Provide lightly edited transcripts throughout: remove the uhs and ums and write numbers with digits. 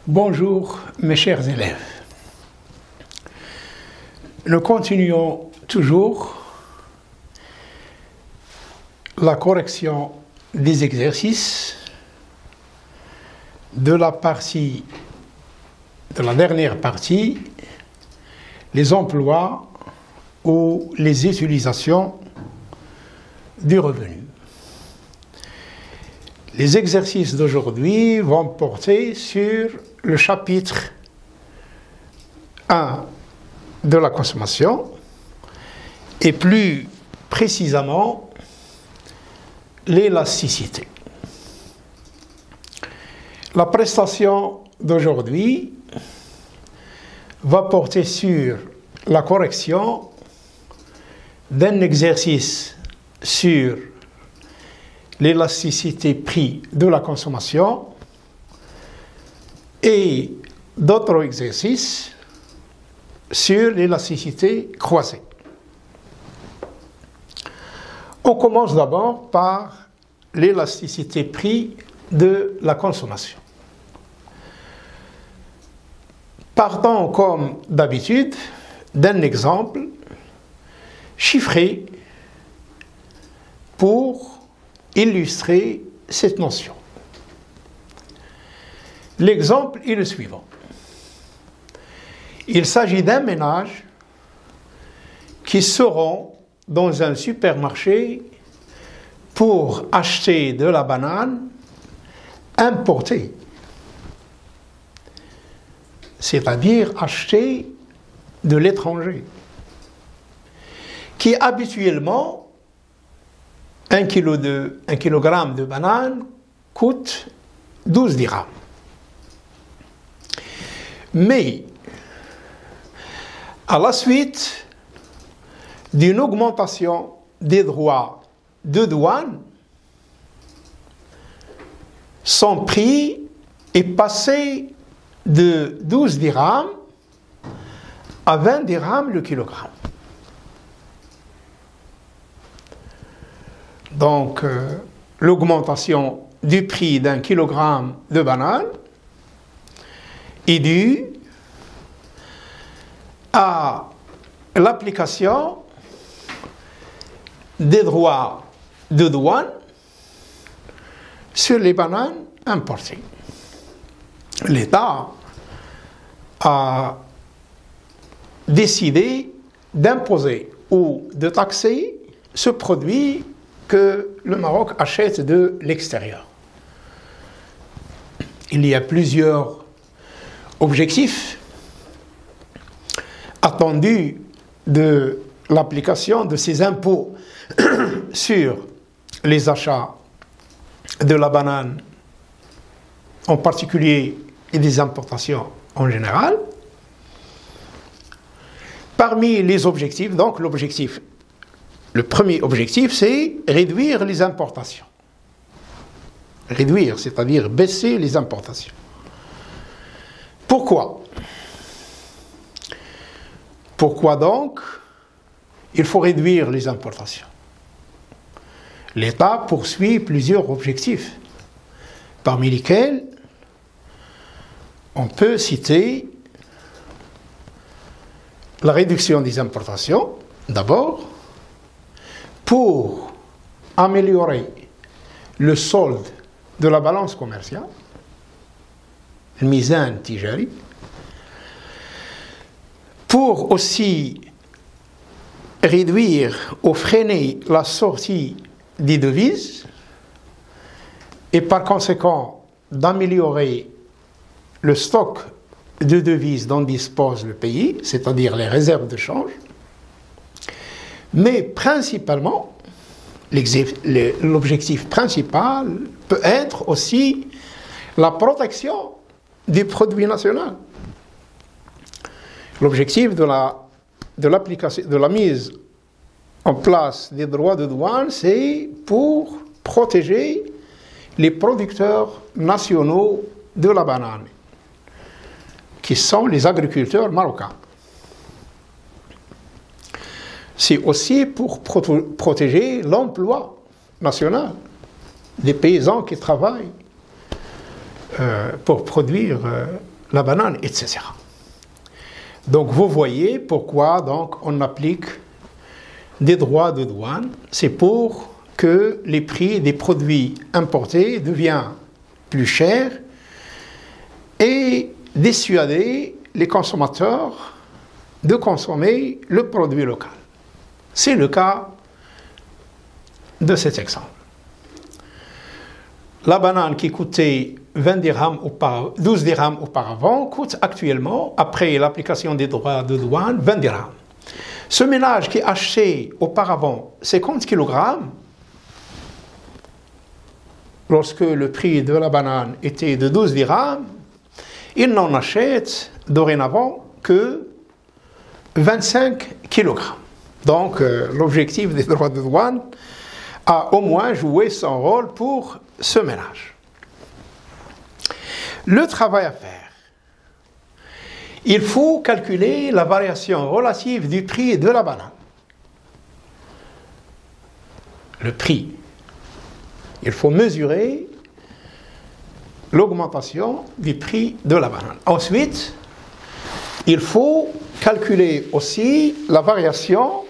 Bonjour mes chers élèves. Nous continuons toujours la correction des exercices de la dernière partie, les emplois ou les utilisations du revenu. Les exercices d'aujourd'hui vont porter sur le chapitre 1 de la consommation et plus précisément l'élasticité. La prestation d'aujourd'hui va porter sur la correction d'un exercice sur l'élasticité prix de la consommation et d'autres exercices sur l'élasticité croisée. On commence d'abord par l'élasticité prix de la consommation. Partons comme d'habitude d'un exemple chiffré pour illustrer cette notion. L'exemple est le suivant. Il s'agit d'un ménage qui se rend dans un supermarché pour acheter de la banane importée, c'est-à-dire acheter de l'étranger, qui habituellement 1 kilogramme de banane coûte 12 dirhams. Mais, à la suite d'une augmentation des droits de douane, son prix est passé de 12 dirhams à 20 dirhams le kilogramme. Donc, l'augmentation du prix d'un kilogramme de banane est due à l'application des droits de douane sur les bananes importées. L'État a décidé d'imposer ou de taxer ce produit que le Maroc achète de l'extérieur. Il y a plusieurs objectifs attendus de l'application de ces impôts sur les achats de la banane en particulier et des importations en général. Parmi les objectifs, donc le premier objectif, c'est réduire les importations. Réduire, c'est-à-dire baisser les importations. Pourquoi? Pourquoi donc il faut réduire les importations? L'État poursuit plusieurs objectifs, parmi lesquels on peut citer la réduction des importations, d'abord, pour améliorer le solde de la balance commerciale, le mizan tijari, pour aussi réduire ou freiner la sortie des devises et par conséquent d'améliorer le stock de devises dont dispose le pays, c'est-à-dire les réserves de change, mais principalement, l'objectif principal peut être aussi la protection du produit national. L'objectif de la mise en place des droits de douane, c'est pour protéger les producteurs nationaux de la banane, qui sont les agriculteurs marocains. C'est aussi pour protéger l'emploi national des paysans qui travaillent pour produire la banane, etc. Donc vous voyez pourquoi donc, on applique des droits de douane. C'est pour que les prix des produits importés deviennent plus chers et dissuader les consommateurs de consommer le produit local. C'est le cas de cet exemple. La banane qui coûtait 12 dirhams auparavant coûte actuellement, après l'application des droits de douane, 20 dirhams. Ce ménage qui achetait auparavant 50 kg, lorsque le prix de la banane était de 12 dirhams, il n'en achète dorénavant que 25 kg. Donc l'objectif des droits de douane a au moins joué son rôle pour ce ménage. Le travail à faire. Il faut calculer la variation relative du prix de la banane. Le prix. Il faut mesurer l'augmentation du prix de la banane. Ensuite, il faut calculer aussi la variation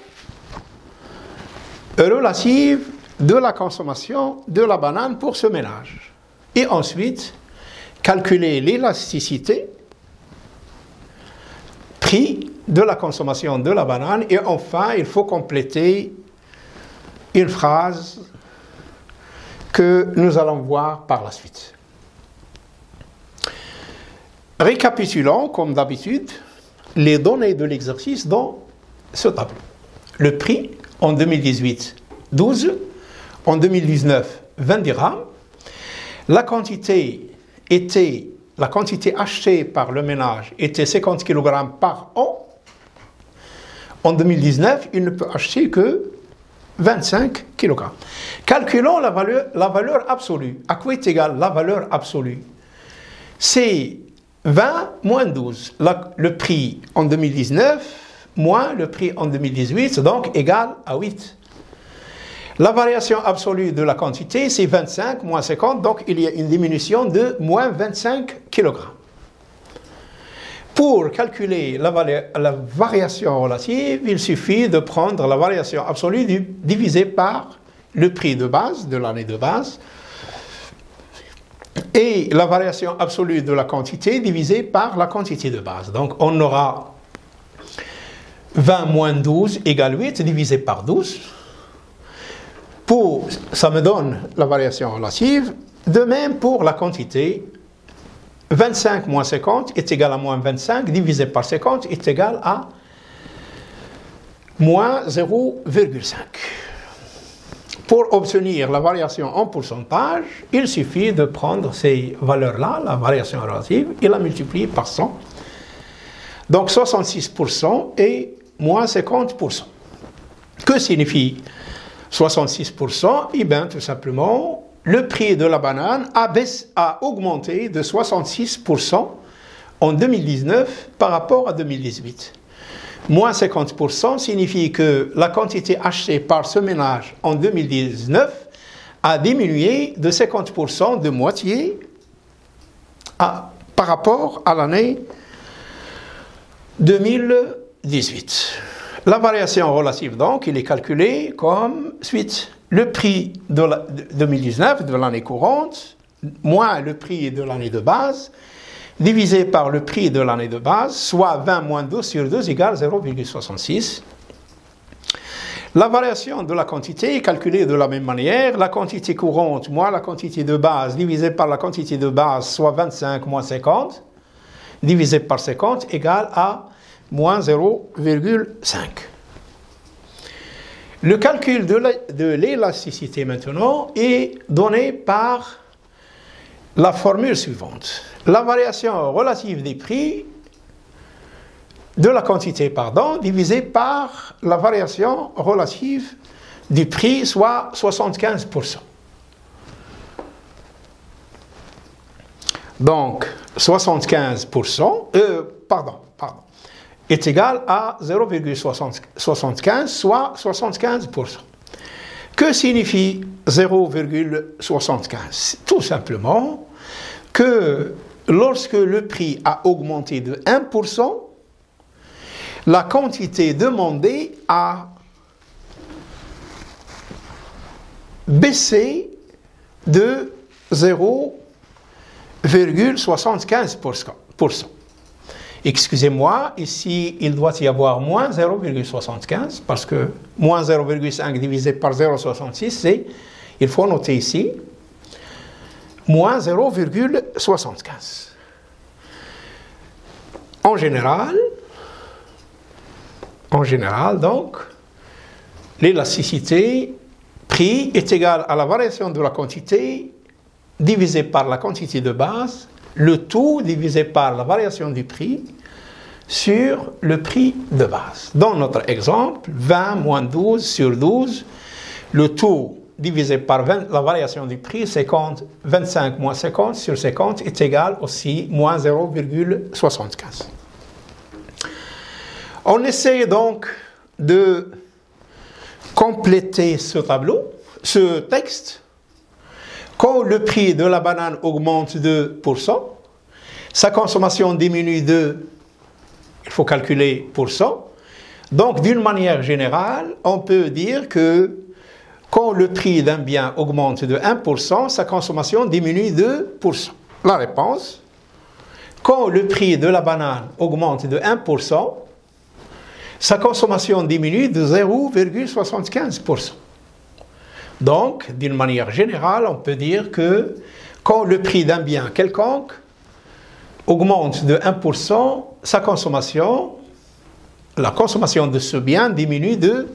relative de la consommation de la banane pour ce ménage. Et ensuite, calculer l'élasticité, prix de la consommation de la banane. Et enfin, il faut compléter une phrase que nous allons voir par la suite. Récapitulons, comme d'habitude, les données de l'exercice dans ce tableau. Le prix en 2018, 12. En 2019, 20 dirhams. La quantité achetée par le ménage était 50 kg par an. En 2019, il ne peut acheter que 25 kg. Calculons la valeur absolue. À quoi est égale la valeur absolue? C'est 20 moins 12. Le prix en 2019 moins le prix en 2018, donc égal à 8. La variation absolue de la quantité, c'est 25 moins 50, donc il y a une diminution de moins 25 kg. Pour calculer la variation relative, il suffit de prendre la variation absolue divisée par le prix de base, de l'année de base, et la variation absolue de la quantité divisée par la quantité de base. Donc on aura 20 moins 12 égale 8 divisé par 12. Ça me donne la variation relative. De même pour la quantité, 25 moins 50 est égal à moins 25, divisé par 50 est égal à moins 0,5. Pour obtenir la variation en pourcentage, il suffit de prendre ces valeurs-là, la variation relative, et la multiplier par 100. Donc 66% et moins 50%. Que signifie 66%? Eh bien, tout simplement, le prix de la banane a augmenté de 66% en 2019 par rapport à 2018. Moins 50% signifie que la quantité achetée par ce ménage en 2019 a diminué de 50%, de moitié, par rapport à l'année 2018. La variation relative, donc, il est calculé comme suite. Le prix de 2019, de l'année courante, moins le prix de l'année de base, divisé par le prix de l'année de base, soit 20 moins 12 sur 2 égale 0,66. La variation de la quantité est calculée de la même manière. La quantité courante moins la quantité de base divisé par la quantité de base, soit 25 moins 50, divisé par 50 égale à moins 0,5. Le calcul de l'élasticité maintenant est donné par la formule suivante. La variation relative des prix de la quantité, divisée par la variation relative du prix, soit 75%. Donc, 75%, est égal à 0,75, soit 75%. Que signifie 0,75? Tout simplement que lorsque le prix a augmenté de 1%, la quantité demandée a baissé de 0,75%. Excusez-moi, ici il doit y avoir moins 0,75 parce que moins 0,5 divisé par 0,66, c'est, il faut noter ici, moins 0,75. En général, donc, l'élasticité prix est égale à la variation de la quantité divisé par la quantité de base, le tout divisé par la variation du prix sur le prix de base. Dans notre exemple, 20 moins 12 sur 12, le tout divisé par la variation du prix, 50, 25 moins 50 sur 50 est égal aussi moins 0,75. On essaie donc de compléter ce tableau, ce texte. Quand le prix de la banane augmente de 2%, sa consommation diminue de, il faut calculer %. Donc, d'une manière générale, on peut dire que quand le prix d'un bien augmente de 1%, sa consommation diminue de 2%. La réponse, quand le prix de la banane augmente de 1%, sa consommation diminue de 0,75%. Donc, d'une manière générale, on peut dire que quand le prix d'un bien quelconque augmente de 1%, sa consommation, la consommation de ce bien diminue de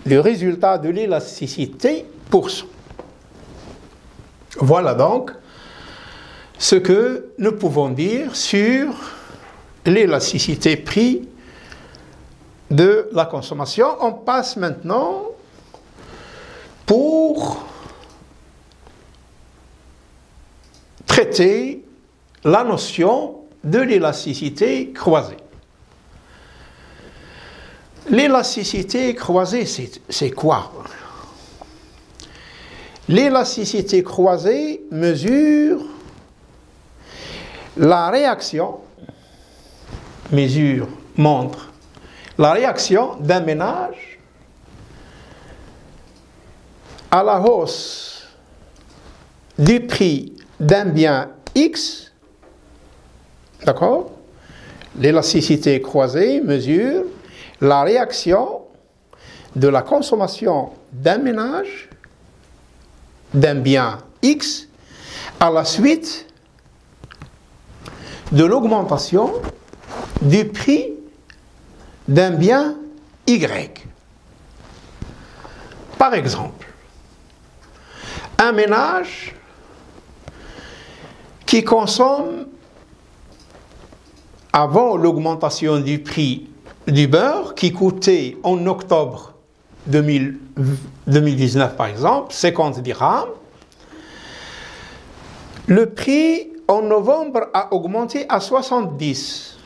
le résultat de l'élasticité %. Voilà donc ce que nous pouvons dire sur l'élasticité prix de la consommation. On passe maintenant pour traiter la notion de l'élasticité croisée. L'élasticité croisée, c'est quoi? L'élasticité croisée mesure la réaction, montre la réaction d'un ménage à la hausse du prix d'un bien X, d'accord? L'élasticité croisée mesure la réaction de la consommation d'un ménage d'un bien X à la suite de l'augmentation du prix d'un bien Y. Par exemple, un ménage qui consomme avant l'augmentation du prix du beurre, qui coûtait en octobre 2019 par exemple, 50 dirhams, le prix en novembre a augmenté à 70.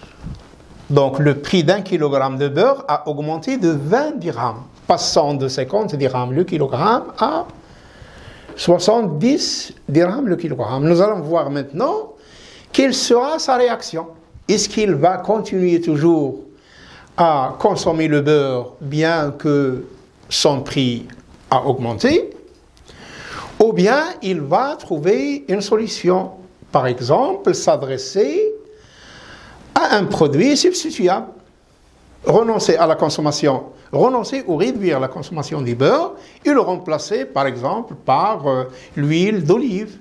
Donc le prix d'un kilogramme de beurre a augmenté de 20 dirhams, passant de 50 dirhams le kilogramme à 70 dirhams le kilogramme. Nous allons voir maintenant quelle sera sa réaction. Est-ce qu'il va continuer toujours à consommer le beurre bien que son prix a augmenté, ou bien il va trouver une solution, par exemple s'adresser à un produit substituable, renoncer à la consommation, renoncer ou réduire la consommation du beurre et le remplacer par exemple par l'huile d'olive,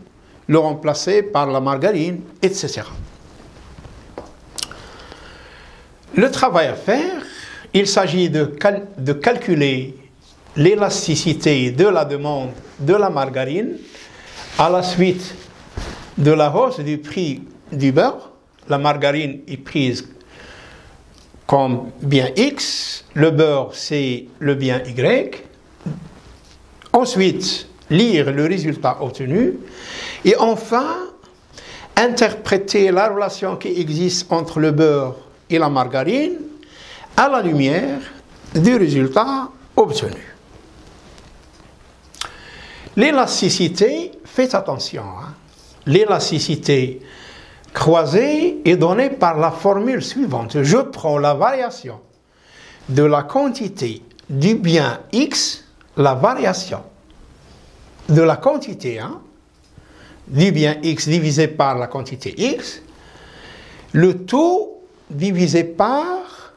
le remplacer par la margarine, etc. Le travail à faire, il s'agit de calculer l'élasticité de la demande de la margarine à la suite de la hausse du prix du beurre. La margarine est prise comme bien X, le beurre c'est le bien Y. Ensuite, lire le résultat obtenu et enfin interpréter la relation qui existe entre le beurre et la margarine à la lumière du résultat obtenu. L'élasticité, faites attention, hein, l'élasticité croisée est donnée par la formule suivante. Je prends la variation de la quantité du bien X, la variation de la quantité du bien X divisé par la quantité X, le taux divisé par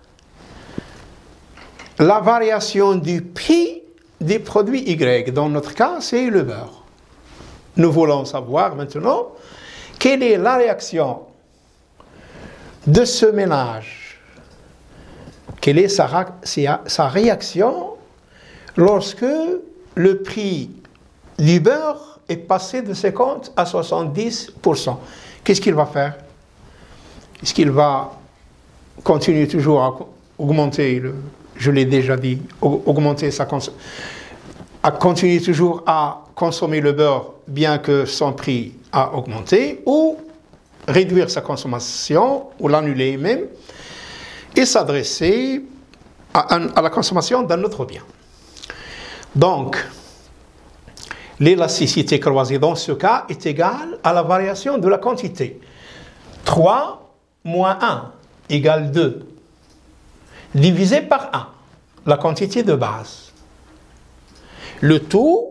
la variation du prix des produits Y. Dans notre cas, c'est le beurre. Nous voulons savoir maintenant quelle est la réaction de ce ménage. Quelle est sa réaction lorsque le prix du beurre est passé de 50 à 70%. Qu'est-ce qu'il va faire? Est-ce qu'il va continuer toujours à augmenter, je l'ai déjà dit, augmenter à continuer toujours à consommer le beurre bien que son prix a augmenté, ou réduire sa consommation, ou l'annuler même, et s'adresser à la consommation d'un autre bien? Donc, l'élasticité croisée dans ce cas est égale à la variation de la quantité. 3 moins 1 égale 2, divisé par 1, la quantité de base. Le taux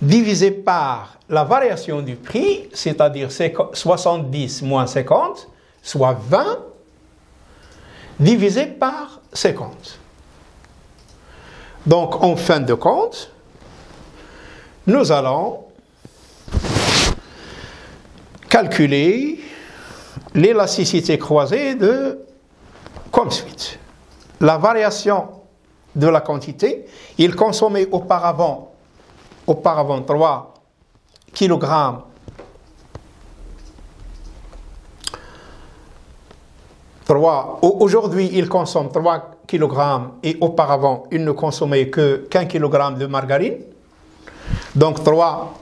divisé par la variation du prix, c'est-à-dire 70 moins 50, soit 20, divisé par 50. Donc, en fin de compte, nous allons calculer l'élasticité croisée comme suit. La variation de la quantité, il consommait auparavant 3 kg aujourd'hui, il consomme 3 kg et auparavant, il ne consommait qu'un kg de margarine. Donc 3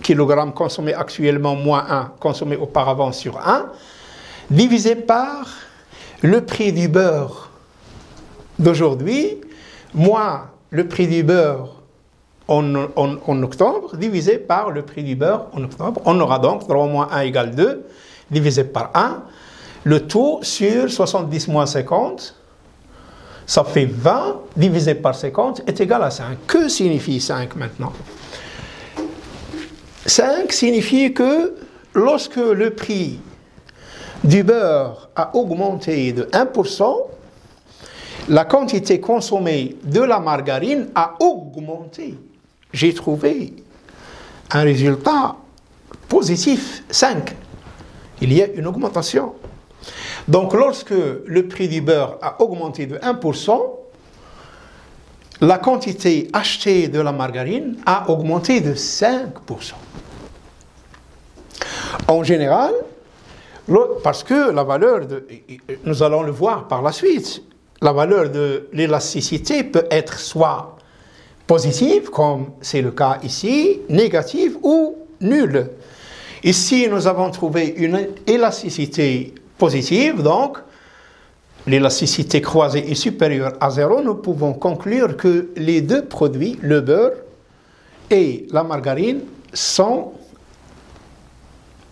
kg consommés actuellement moins 1 consommés auparavant sur 1, divisé par le prix du beurre d'aujourd'hui, moins le prix du beurre en octobre, divisé par le prix du beurre en octobre. On aura donc 3 moins 1 égale 2, divisé par 1. Le taux sur 70 moins 50, ça fait 20, divisé par 50, est égal à 5. Que signifie 5 maintenant? 5 signifie que lorsque le prix du beurre a augmenté de 1%, la quantité consommée de la margarine a augmenté. J'ai trouvé un résultat positif, 5. Il y a une augmentation. Donc lorsque le prix du beurre a augmenté de 1%, la quantité achetée de la margarine a augmenté de 5%. En général, parce que la valeur nous allons le voir par la suite, la valeur de l'élasticité peut être soit positive, comme c'est le cas ici, négative ou nulle. Ici, nous avons trouvé une élasticité positive, donc l'élasticité croisée est supérieure à 0, nous pouvons conclure que les deux produits, le beurre et la margarine, sont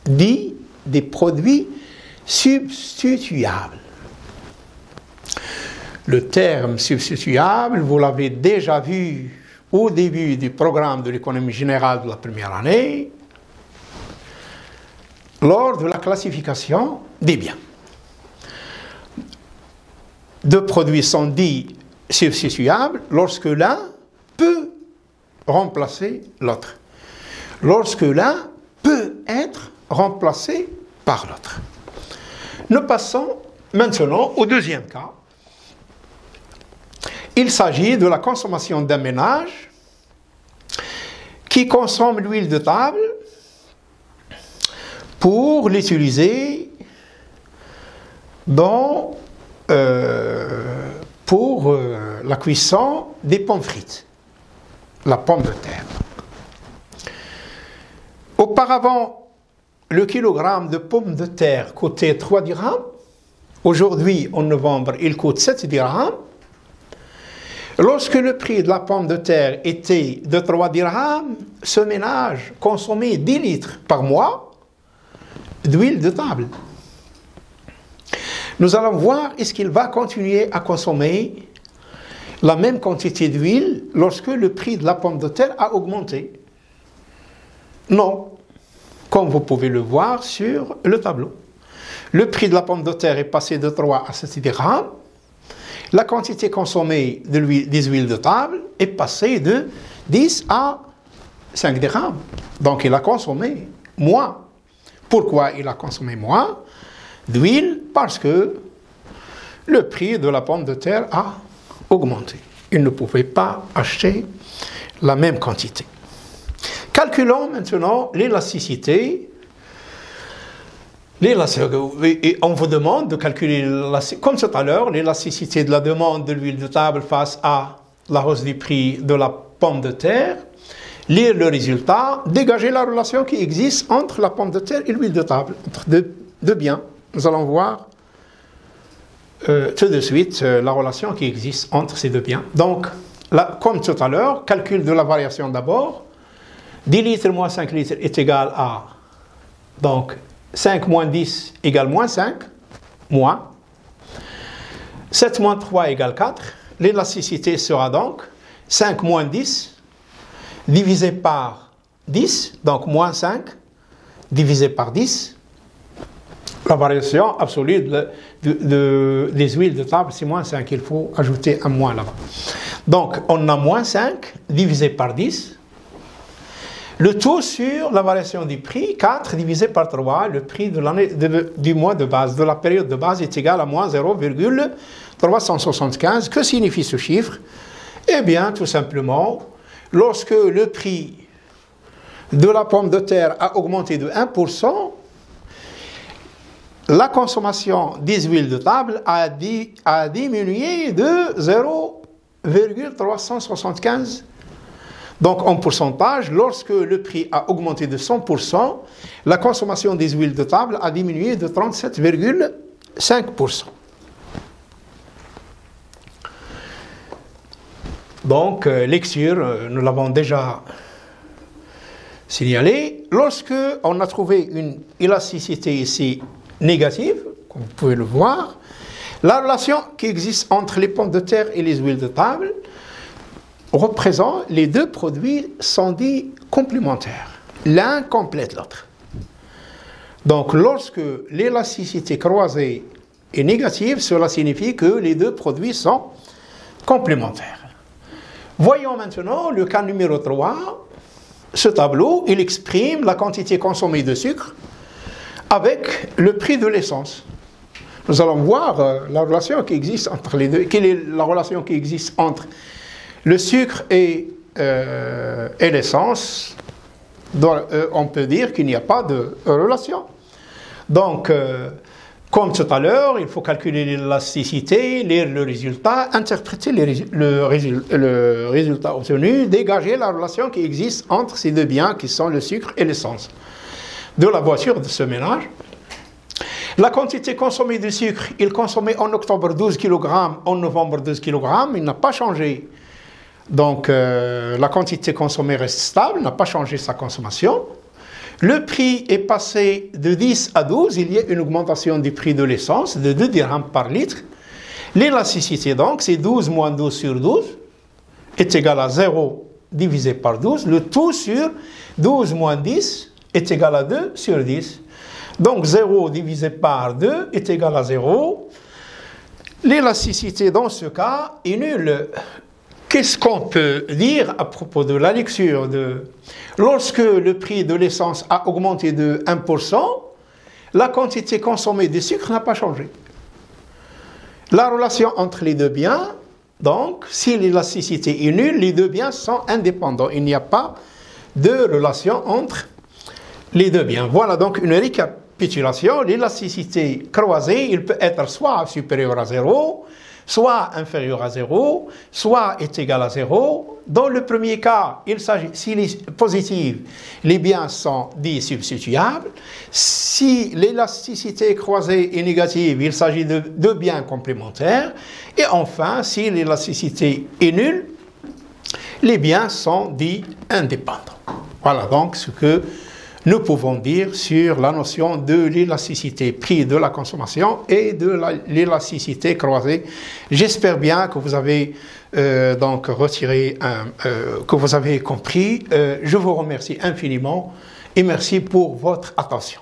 dits des produits substituables. Le terme substituable, vous l'avez déjà vu au début du programme de l'économie générale de la première année, lors de la classification des biens. Deux produits sont dits substituables lorsque l'un peut remplacer l'autre. Lorsque l'un peut être remplacé par l'autre. Nous passons maintenant au deuxième cas. Il s'agit de la consommation d'un ménage qui consomme l'huile de table pour l'utiliser pour la cuisson des pommes frites, la pomme de terre. Auparavant, le kilogramme de pommes de terre coûtait 3 dirhams. Aujourd'hui, en novembre, il coûte 7 dirhams. Lorsque le prix de la pomme de terre était de 3 dirhams, ce ménage consommait 10 litres par mois d'huile de table. Nous allons voir est-ce qu'il va continuer à consommer la même quantité d'huile lorsque le prix de la pomme de terre a augmenté. Non, comme vous pouvez le voir sur le tableau. Le prix de la pomme de terre est passé de 3 à 7 dirhams. La quantité consommée des huiles de table est passée de 10 à 5 dirhams. Donc il a consommé moins. Pourquoi il a consommé moins d'huile? Parce que le prix de la pomme de terre a augmenté. Il ne pouvait pas acheter la même quantité. Calculons maintenant l'élasticité. Et on vous demande de calculer, comme tout à l'heure, l'élasticité de la demande de l'huile de table face à la hausse du prix de la pomme de terre. Lire le résultat, dégager la relation qui existe entre la pomme de terre et l'huile de table, entre deux biens. Nous allons voir tout de suite la relation qui existe entre ces deux biens. Donc, là, comme tout à l'heure, calcul de la variation d'abord. 10 litres moins 5 litres est égal à, donc, 5 moins 10 égale moins 5, moins. 7 moins 3 égale 4. L'élasticité sera donc 5 moins 10 divisé par 10, donc moins 5 divisé par 10. La variation absolue des huiles de table, c'est moins 5. Il faut ajouter un moins là-bas. Donc, on a moins 5 divisé par 10. Le tout sur la variation du prix, 4 divisé par 3, le prix de l'année du mois de base, de la période de base est égal à moins 0,375. Que signifie ce chiffre? Eh bien, tout simplement, lorsque le prix de la pomme de terre a augmenté de 1%, la consommation des huiles de table a diminué de 0,375. Donc, en pourcentage, lorsque le prix a augmenté de 100%, la consommation des huiles de table a diminué de 37,5%. Donc, lecture, nous l'avons déjà signalé. Lorsque on a trouvé une élasticité ici négative, comme vous pouvez le voir, la relation qui existe entre les pommes de terre et les huiles de table représente les deux produits sont dits complémentaires. L'un complète l'autre. Donc, lorsque l'élasticité croisée est négative, cela signifie que les deux produits sont complémentaires. Voyons maintenant le cas numéro 3. Ce tableau, il exprime la quantité consommée de sucre avec le prix de l'essence. Nous allons voir la relation qui existe entre les deux. Quelle est la relation qui existe entre le sucre et l'essence? On peut dire qu'il n'y a pas de relation. Donc, comme tout à l'heure, il faut calculer l'élasticité, lire le résultat, interpréter le résultat obtenu, dégager la relation qui existe entre ces deux biens qui sont le sucre et l'essence de la voiture de ce ménage. La quantité consommée de sucre, il consommait en octobre 12 kg, en novembre 12 kg, il n'a pas changé. Donc, la quantité consommée reste stable, n'a pas changé sa consommation. Le prix est passé de 10 à 12, il y a une augmentation du prix de l'essence de 2 dirhams par litre. L'élasticité, donc, c'est 12 moins 12 sur 12, est égal à 0 divisé par 12. Le tout sur 12 moins 10 est égal à 2 sur 10. Donc, 0 divisé par 2 est égal à 0. L'élasticité, dans ce cas, est nulle. Qu'est-ce qu'on peut dire à propos de la lecture lorsque le prix de l'essence a augmenté de 1%, la quantité consommée de sucre n'a pas changé. La relation entre les deux biens, donc, si l'élasticité est nulle, les deux biens sont indépendants. Il n'y a pas de relation entre les deux biens. Voilà donc une récapitulation. L'élasticité croisée, il peut être soit supérieur à 0, soit inférieur à 0, soit est égal à 0. Dans le premier cas, il s'agit, s'il est positif, les biens sont dits substituables. Si l'élasticité croisée est négative, il s'agit de deux biens complémentaires. Et enfin, si l'élasticité est nulle, les biens sont dits indépendants. Voilà donc ce que nous pouvons dire sur la notion de l'élasticité, prix de la consommation et de l'élasticité croisée. J'espère bien que vous avez donc retiré, que vous avez compris. Je vous remercie infiniment et merci pour votre attention.